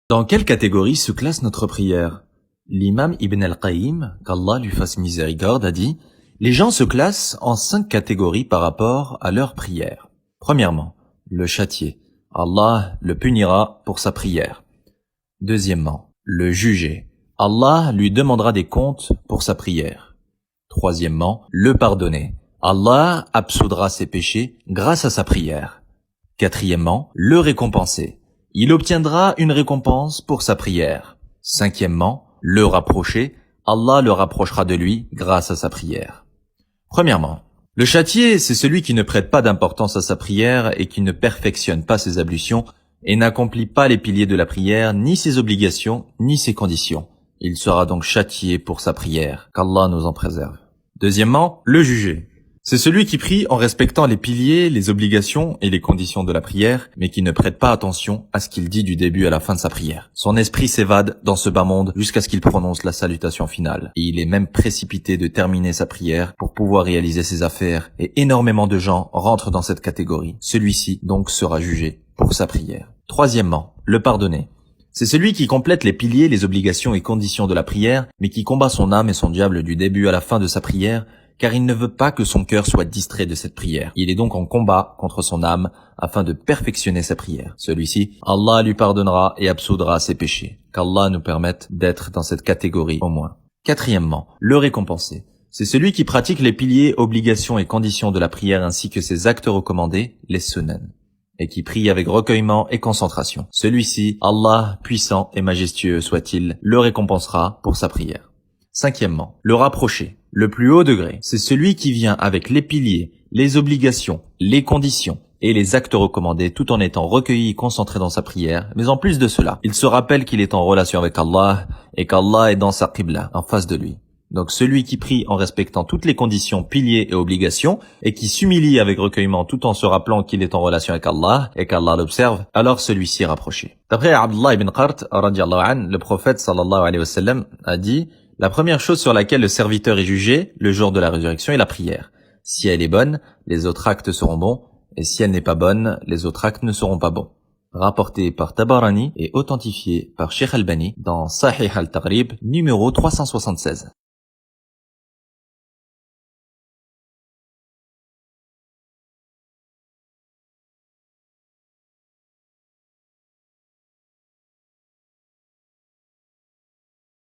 Dans quelle catégorie se classe notre prière? L'imam Ibn al-Qayyim, qu'Allah lui fasse miséricorde, a dit « Les gens se classent en 5 catégories par rapport à leur prière. Premièrement, le châtier. Allah le punira pour sa prière. Deuxièmement, le juger. Allah lui demandera des comptes pour sa prière. Troisièmement, le pardonner. Allah absoudra ses péchés grâce à sa prière. Quatrièmement, le récompenser. Il obtiendra une récompense pour sa prière. Cinquièmement, le rapprocher. Allah le rapprochera de lui grâce à sa prière. Premièrement, le châtié, c'est celui qui ne prête pas d'importance à sa prière et qui ne perfectionne pas ses ablutions et n'accomplit pas les piliers de la prière, ni ses obligations, ni ses conditions. Il sera donc châtié pour sa prière, qu'Allah nous en préserve. Deuxièmement, le juger. C'est celui qui prie en respectant les piliers, les obligations et les conditions de la prière, mais qui ne prête pas attention à ce qu'il dit du début à la fin de sa prière. Son esprit s'évade dans ce bas monde jusqu'à ce qu'il prononce la salutation finale. Et il est même précipité de terminer sa prière pour pouvoir réaliser ses affaires. Et énormément de gens rentrent dans cette catégorie. Celui-ci donc sera jugé pour sa prière. Troisièmement, le pardonner. C'est celui qui complète les piliers, les obligations et conditions de la prière, mais qui combat son âme et son diable du début à la fin de sa prière, car il ne veut pas que son cœur soit distrait de cette prière. Il est donc en combat contre son âme afin de perfectionner sa prière. Celui-ci, Allah lui pardonnera et absoudra ses péchés. Qu'Allah nous permette d'être dans cette catégorie au moins. Quatrièmement, le récompenser. C'est celui qui pratique les piliers, obligations et conditions de la prière ainsi que ses actes recommandés, les sunan, et qui prie avec recueillement et concentration. Celui-ci, Allah, puissant et majestueux soit-il, le récompensera pour sa prière. Cinquièmement, le rapprocher. Le plus haut degré, c'est celui qui vient avec les piliers, les obligations, les conditions et les actes recommandés tout en étant recueilli et concentré dans sa prière. Mais en plus de cela, il se rappelle qu'il est en relation avec Allah et qu'Allah est dans sa qibla, en face de lui. Donc celui qui prie en respectant toutes les conditions, piliers et obligations et qui s'humilie avec recueillement tout en se rappelant qu'il est en relation avec Allah et qu'Allah l'observe, alors celui-ci est rapproché. D'après Abdullah ibn Qart, radiallahu anhu, le prophète sallallahu alayhi wa sallam a dit « La première chose sur laquelle le serviteur est jugé le jour de la résurrection est la prière. Si elle est bonne, les autres actes seront bons, et si elle n'est pas bonne, les autres actes ne seront pas bons. » Rapporté par Tabarani et authentifié par Sheikh Albani dans Sahih al-Taghrib numéro 376.